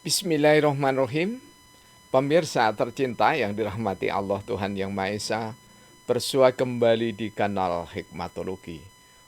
Bismillahirrahmanirrahim. Pemirsa tercinta yang dirahmati Allah Tuhan Yang Maha Esa, bersua kembali di kanal Hikmatologi.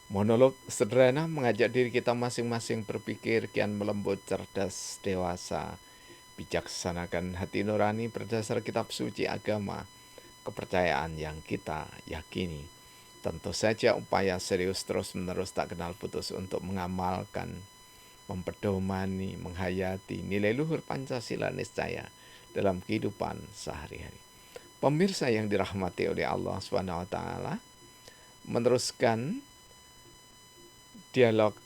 Monolog sederhana mengajak diri kita masing-masing berpikir kian melembut, cerdas, dewasa, bijaksanakan hati nurani berdasar kitab suci agama, kepercayaan yang kita yakini. Tentu saja upaya serius terus-menerus tak kenal putus untuk mengamalkan, mempedomani, menghayati nilai luhur Pancasila niscaya dalam kehidupan sehari-hari. Pemirsa yang dirahmati oleh Allah SWT, meneruskan dialog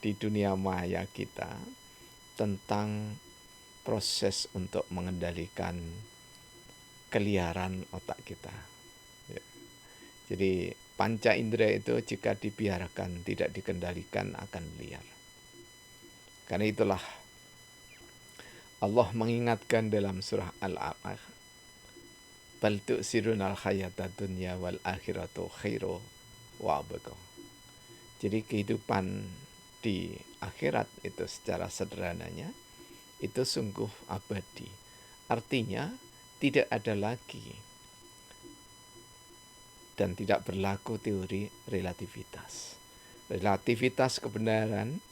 di dunia maya kita tentang proses untuk mengendalikan keliaran otak kita. Ya. Jadi panca indera itu jika dibiarkan tidak dikendalikan akan liar. Karena itulah Allah mengingatkan dalam surah Al-A'raf, bal tu'sirunal hayatad dunya wal akhiratu khairu wa abqa. Jadi kehidupan di akhirat itu secara sederhananya itu sungguh abadi. Artinya tidak ada lagi dan tidak berlaku teori relativitas. Relativitas kebenaran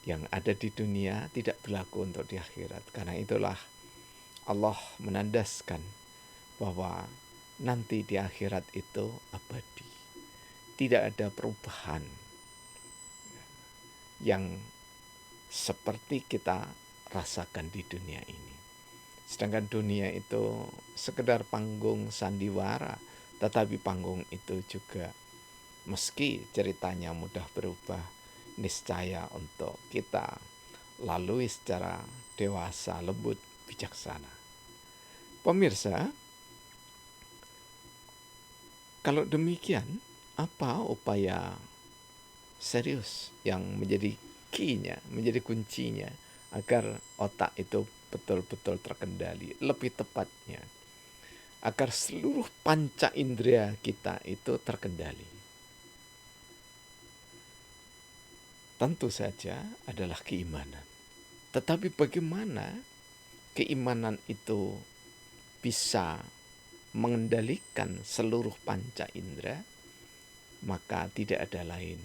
yang ada di dunia tidak berlaku untuk di akhirat. Karena itulah Allah menandaskan bahwa nanti di akhirat itu abadi. Tidak ada perubahan yang seperti kita rasakan di dunia ini. Sedangkan dunia itu sekedar panggung sandiwara, tetapi panggung itu juga meski ceritanya mudah berubah, niscaya untuk kita lalui secara dewasa, lembut, bijaksana. Pemirsa, kalau demikian, apa upaya serius yang menjadi key-nya, menjadi kuncinya agar otak itu betul-betul terkendali, lebih tepatnya agar seluruh panca indera kita itu terkendali? Tentu saja adalah keimanan. Tetapi bagaimana keimanan itu bisa mengendalikan seluruh panca indera? Maka tidak ada lain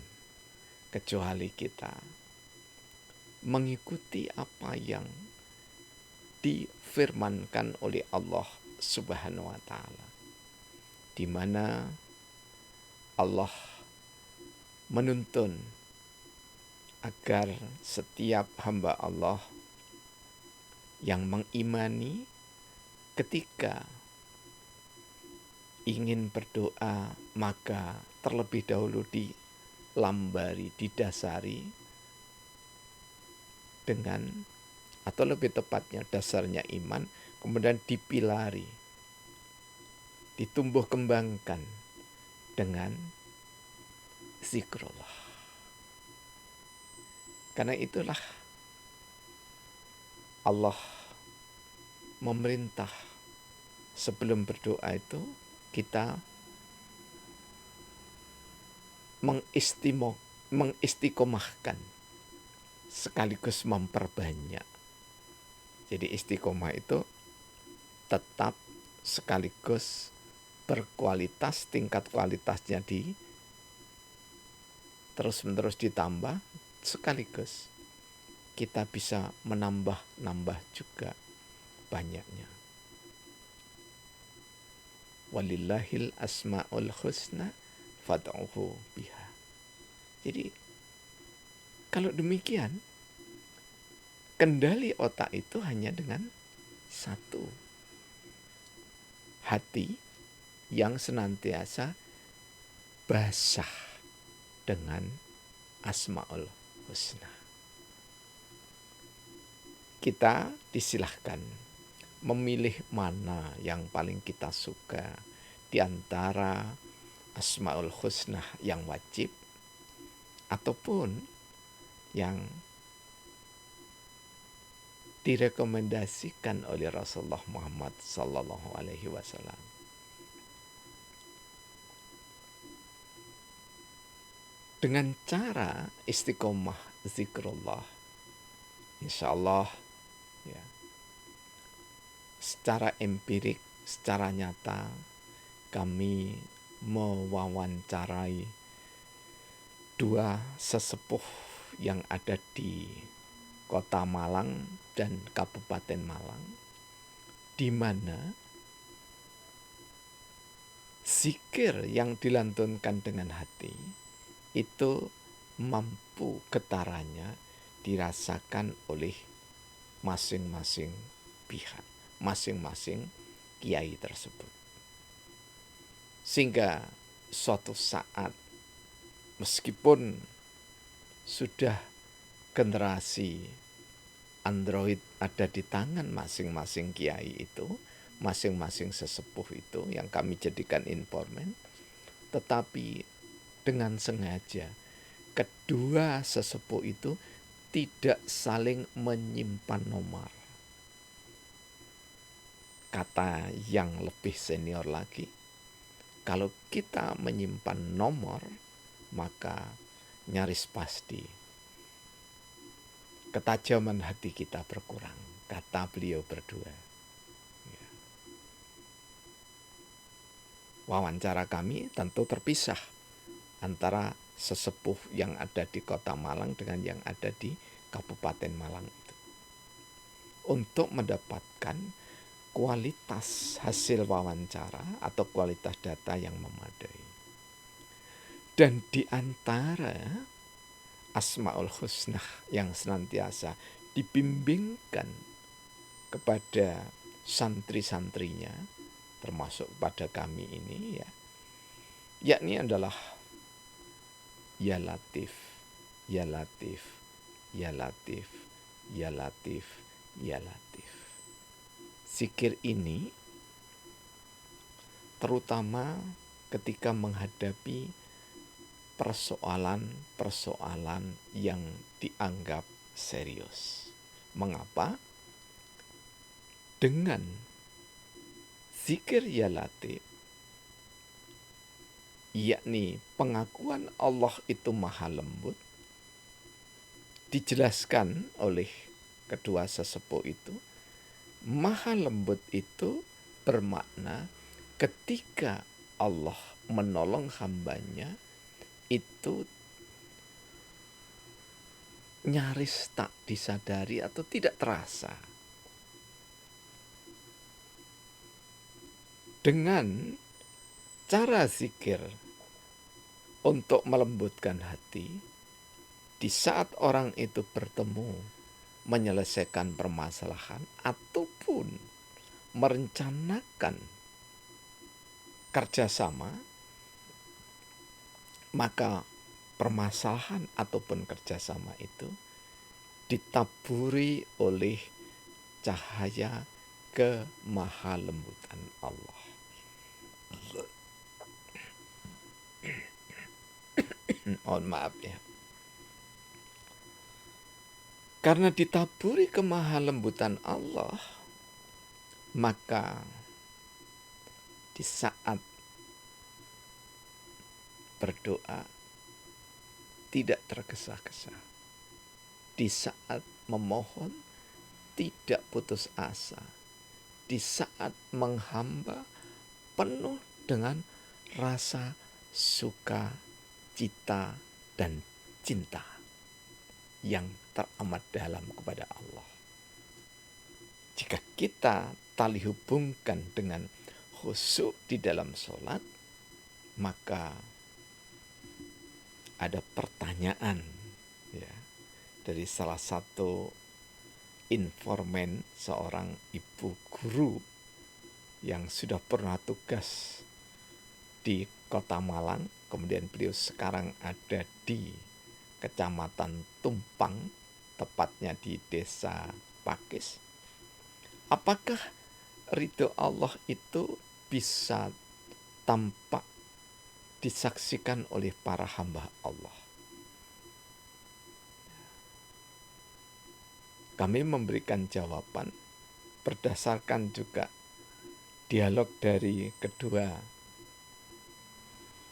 kecuali kita mengikuti apa yang difirmankan oleh Allah Subhanahu wa taala, di mana Allah menuntun agar setiap hamba Allah yang mengimani ketika ingin berdoa maka terlebih dahulu dilambari, didasari dengan, atau lebih tepatnya dasarnya iman, kemudian dipilari, ditumbuh kembangkan dengan zikrullah. Karena itulah Allah memerintah sebelum berdoa itu kita mengistiqomahkan sekaligus memperbanyak. Jadi istiqomah itu tetap sekaligus berkualitas, tingkat kualitasnya terus-menerus ditambah, sekaligus kita bisa menambah juga banyaknya. Walillahil asma'ul husna fad'uhu biha. Jadi kalau demikian, kendali otak itu hanya dengan satu, hati yang senantiasa basah dengan asma'ul husna. Kita disilahkan memilih mana yang paling kita suka di antara asma'ul husna yang wajib ataupun yang direkomendasikan oleh Rasulullah Muhammad Sallallahu Alaihi Wasallam. Dengan cara istiqomah zikrullah, Insya Allah ya, secara empirik, secara nyata kami mewawancarai dua sesepuh yang ada di Kota Malang dan Kabupaten Malang, di mana zikir yang dilantunkan dengan hati itu mampu getarannya dirasakan oleh masing-masing pihak, masing-masing kiai tersebut. Sehingga suatu saat, meskipun sudah generasi Android ada di tangan masing-masing kiai itu, masing-masing sesepuh itu yang kami jadikan informan, tetapi dengan sengaja kedua sesepuh itu tidak saling menyimpan nomor. Kata yang lebih senior lagi, kalau kita menyimpan nomor, maka nyaris pasti ketajaman hati kita berkurang, kata beliau berdua. Ya. Wawancara kami tentu terpisah antara sesepuh yang ada di Kota Malang dengan yang ada di Kabupaten Malang itu, untuk mendapatkan kualitas hasil wawancara atau kualitas data yang memadai. Dan di antara Asmaul Husna yang senantiasa dibimbingkan kepada santri-santrinya, termasuk pada kami ini ya, yakni adalah Ya Latif, Ya Latif, Ya Latif, Ya Latif, Ya Latif. Zikir ini terutama ketika menghadapi persoalan-persoalan yang dianggap serius. Mengapa? Dengan zikir Ya Latif, yakni pengakuan Allah itu maha lembut, dijelaskan oleh kedua sesepuh itu, maha lembut itu bermakna ketika Allah menolong hambanya itu nyaris tak disadari atau tidak terasa. Dengan cara zikir untuk melembutkan hati, di saat orang itu bertemu menyelesaikan permasalahan ataupun merencanakan kerjasama, maka permasalahan ataupun kerjasama itu ditaburi oleh cahaya kemahalembutan Allah. Mohon maaf ya. Karena ditaburi kemahalembutan Allah, maka di saat berdoa tidak tergesa-gesa. Di saat memohon tidak putus asa. Di saat menghamba penuh dengan rasa suka, cita, dan cinta yang teramat dalam kepada Allah. Jika kita tali hubungkan dengan khusyuk di dalam sholat, maka ada pertanyaan ya, dari salah satu informan, seorang ibu guru yang sudah pernah tugas di Kota Malang, kemudian beliau sekarang ada di Kecamatan Tumpang, tepatnya di Desa Pakis. Apakah ridho Allah itu bisa tampak disaksikan oleh para hamba Allah? Kami memberikan jawaban berdasarkan juga dialog dari kedua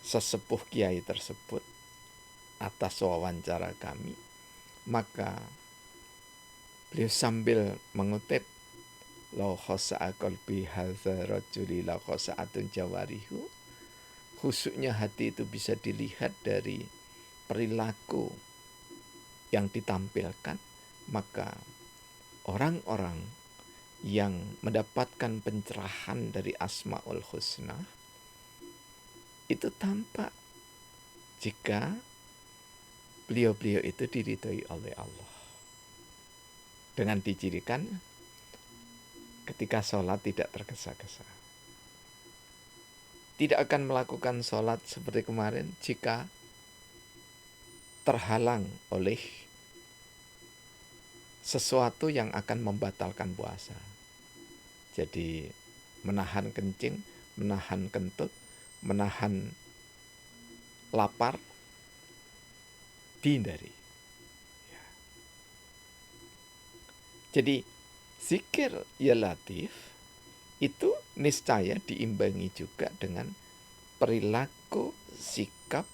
sesepuh kiai tersebut atas wawancara kami. Maka Beliau sambil mengutip, "Law khasa'a qalbi hadza rajuli la khasa'atun jawarihu." Khusyuknya hati itu bisa dilihat dari perilaku yang ditampilkan, maka orang-orang yang mendapatkan pencerahan dari Asmaul Husna itu tampak jika beliau-beliau itu diridhoi oleh Allah. Dengan dicirikan ketika sholat tidak tergesa-gesa. Tidak akan melakukan sholat seperti kemarin jika terhalang oleh sesuatu yang akan membatalkan puasa. Jadi menahan kencing, menahan kentut, menahan lapar, dihindari. Jadi zikir ya latif itu niscaya diimbangi juga dengan perilaku sikap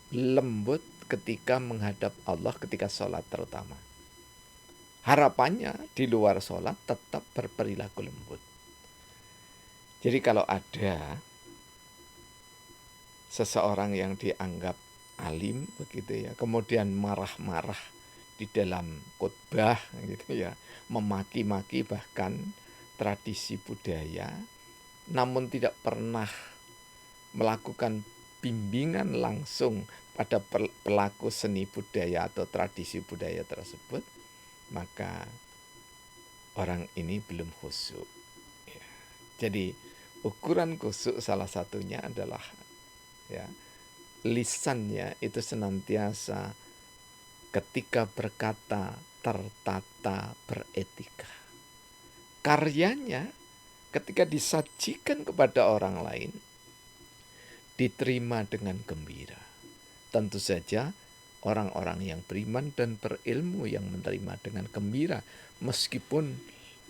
lembut ketika menghadap Allah ketika sholat terutama. Harapannya di luar sholat tetap berperilaku lembut. Jadi kalau ada seseorang yang dianggap alim begitu ya, kemudian marah-marah di dalam khotbah gitu ya, memaki-maki bahkan tradisi budaya, namun tidak pernah melakukan bimbingan langsung pada pelaku seni budaya atau tradisi budaya tersebut, maka orang ini belum khusyuk. Ya. Jadi ukuran khusyuk salah satunya adalah ya, lisannya itu senantiasa ketika berkata tertata, beretika. Karyanya ketika disajikan kepada orang lain diterima dengan gembira. Tentu saja orang-orang yang beriman dan berilmu yang menerima dengan gembira meskipun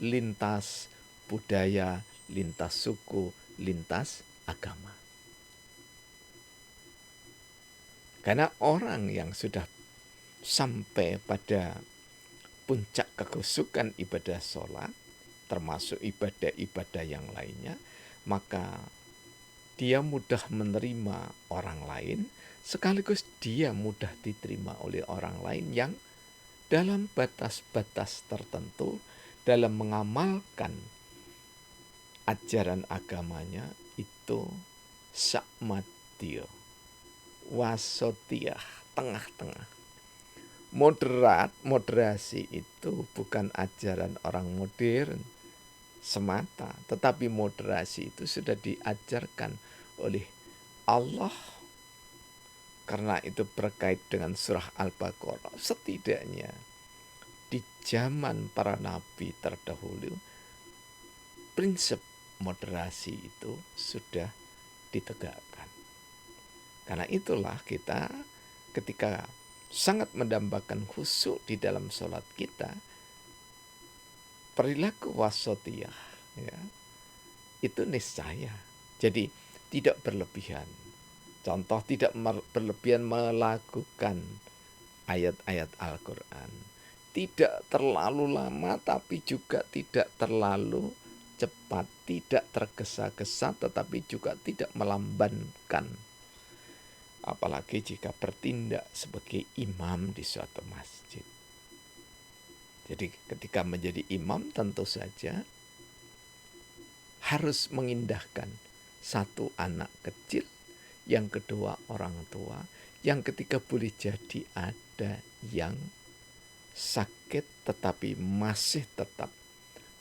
lintas budaya, lintas suku, lintas agama. Karena orang yang sudah sampai pada puncak kekhusyukan ibadah sholat, termasuk ibadah-ibadah yang lainnya, maka dia mudah menerima orang lain, sekaligus dia mudah diterima oleh orang lain yang dalam batas-batas tertentu dalam mengamalkan ajaran agamanya itu sakmatio, wasotiyah, tengah-tengah. Moderasi itu bukan ajaran orang modern semata, tetapi moderasi itu sudah diajarkan oleh Allah. Karena itu berkait dengan surah Al-Baqarah. Setidaknya di zaman para nabi terdahulu, prinsip moderasi itu sudah ditegakkan. Karena itulah kita ketika sangat mendambakan khusyuk di dalam sholat kita, perilaku wasatiyah ya, itu niscaya. Jadi tidak berlebihan. Contoh, tidak berlebihan melakukan ayat-ayat Al-Quran. Tidak terlalu lama tapi juga tidak terlalu cepat. Tidak tergesa-gesa tetapi juga tidak melambankan. Apalagi jika bertindak sebagai imam di suatu masjid. Jadi ketika menjadi imam tentu saja harus mengindahkan satu anak kecil, yang kedua orang tua, yang ketiga boleh jadi ada yang sakit tetapi masih tetap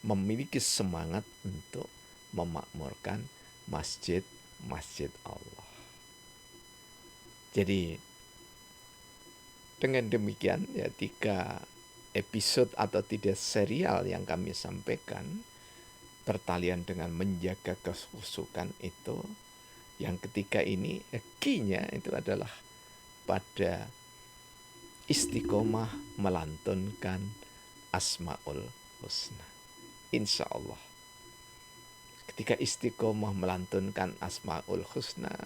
memiliki semangat untuk memakmurkan masjid-masjid Allah. Jadi dengan demikian ya 3 episode atau 3 serial yang kami sampaikan bertalian dengan menjaga kekhusyukan itu, yang ketiga ini key-nya itu adalah pada istiqomah melantunkan Asmaul Husna. Insya Allah ketika istiqomah melantunkan Asmaul Husna,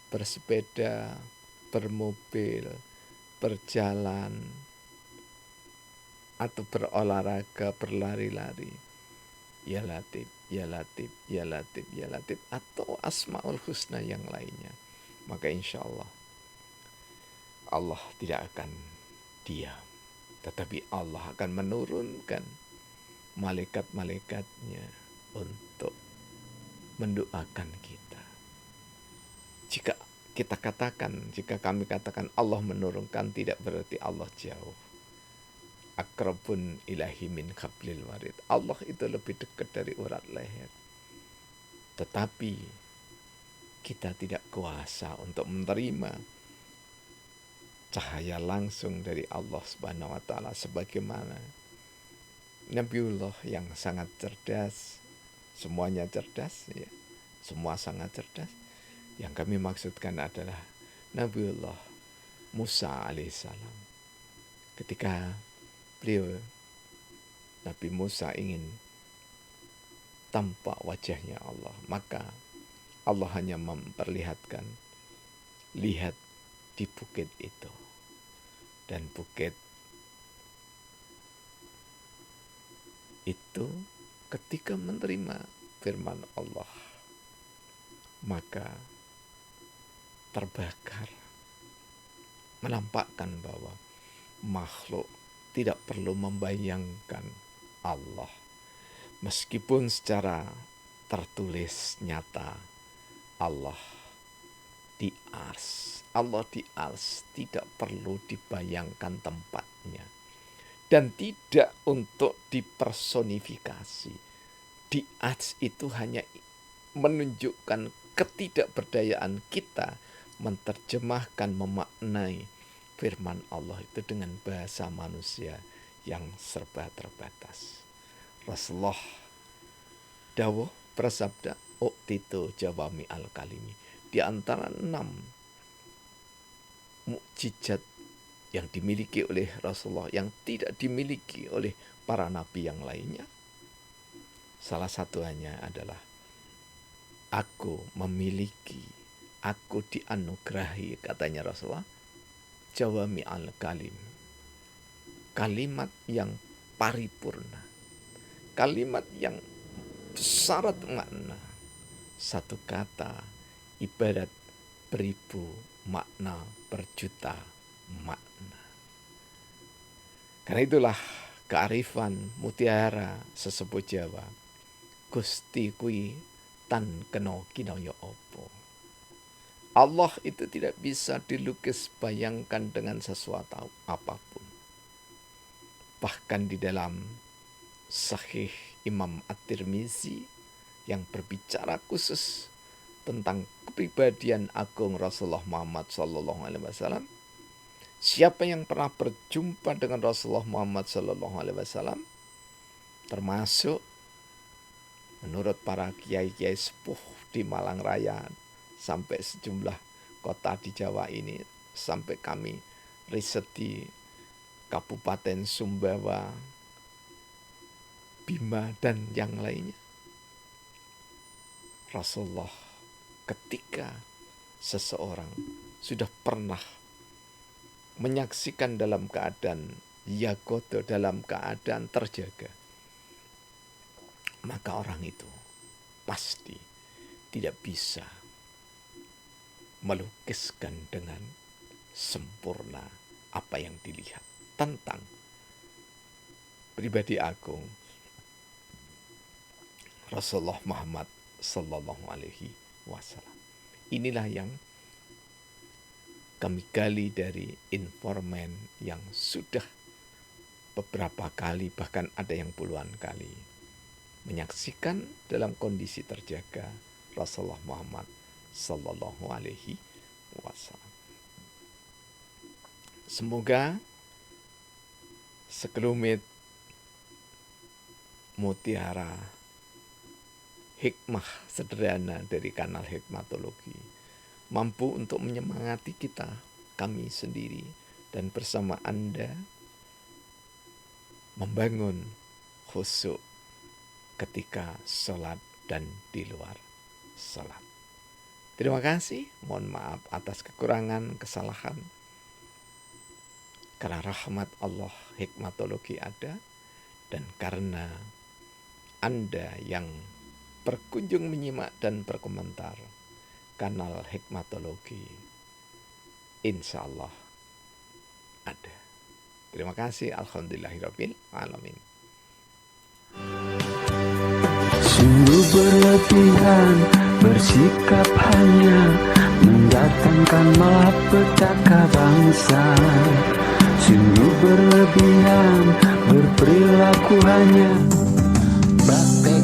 bersepeda, bermobil, berjalan, atau berolahraga, berlari-lari. Ya Latif, Ya Latif, Ya Latif, Ya Latif, atau Asmaul Husna yang lainnya. Maka insya Allah, Allah tidak akan diam. Tetapi Allah akan menurunkan malaikat-malaikatnya untuk mendoakan kita. Jika kami katakan Allah menurunkan, tidak berarti Allah jauh. Akrabun ilahi min hablil warid. Allah itu lebih dekat dari urat leher. Tetapi kita tidak kuasa untuk menerima cahaya langsung dari Allah Subhanahu wa taala sebagaimana Nabiullah yang sangat cerdas, semuanya cerdas ya. Semua sangat cerdas. Yang kami maksudkan adalah Nabiullah Musa alaihissalam. Ketika beliau Nabi Musa ingin tampak wajahnya Allah, maka Allah hanya memperlihatkan, lihat di bukit itu. Dan bukit itu ketika menerima firman Allah, maka terbakar, menampakkan bahwa makhluk tidak perlu membayangkan Allah. Meskipun secara tertulis nyata Allah di ars. Allah di ars tidak perlu dibayangkan tempatnya. Dan tidak untuk dipersonifikasi. Di ars itu hanya menunjukkan ketidakberdayaan kita menerjemahkan, memaknai firman Allah itu dengan bahasa manusia yang serba terbatas. Rasulullah dawuh bersabda, "Uqtitu jawami al-kalimi." Di antara 6 mukjizat yang dimiliki oleh Rasulullah yang tidak dimiliki oleh para nabi yang lainnya, salah satunya adalah aku dianugerahi, katanya Rasulullah, jawami al-kalim, kalimat yang paripurna, kalimat yang syarat makna. Satu kata ibarat beribu makna, berjuta makna. Karena itulah kearifan mutiara sesepuh Jawa, Gusti kui tan kena kinaya apa. Allah itu tidak bisa dilukis bayangkan dengan sesuatu apapun. Bahkan di dalam Sahih Imam At-Tirmizi yang berbicara khusus tentang kepribadian agung Rasulullah Muhammad SAW, siapa yang pernah berjumpa dengan Rasulullah Muhammad SAW, termasuk menurut para kiai-kiai sepuh di Malang Raya sampai sejumlah kota di Jawa ini, sampai kami riset di Kabupaten Sumbawa, Bima, dan yang lainnya. Rasulullah ketika seseorang sudah pernah menyaksikan dalam keadaan yagodo, dalam keadaan terjaga, maka orang itu pasti tidak bisa melukiskan dengan sempurna apa yang dilihat tentang pribadi agung Rasulullah Muhammad Sallallahu Alaihi Wasallam. Inilah yang kami gali dari informan yang sudah beberapa kali, bahkan ada yang puluhan kali, menyaksikan dalam kondisi terjaga Rasulullah Muhammad Sallallahu Alaihi Wasallam. Semoga sekelumit mutiara hikmah sederhana dari kanal Hikmatologi mampu untuk menyemangati kita, kami sendiri, dan bersama Anda membangun khusyuk ketika sholat dan di luar sholat. Terima kasih, mohon maaf atas kekurangan, kesalahan. Karena rahmat Allah hikmatologi ada, dan karena Anda yang berkunjung menyimak dan berkomentar kanal hikmatologi, insya Allah ada. Terima kasih. Alhamdulillahirabbil alamin. Sungguh berlebihan bersikap hanya mendatangkan malapetaka bangsa. Sungguh berlebihan berperilaku hanya praktek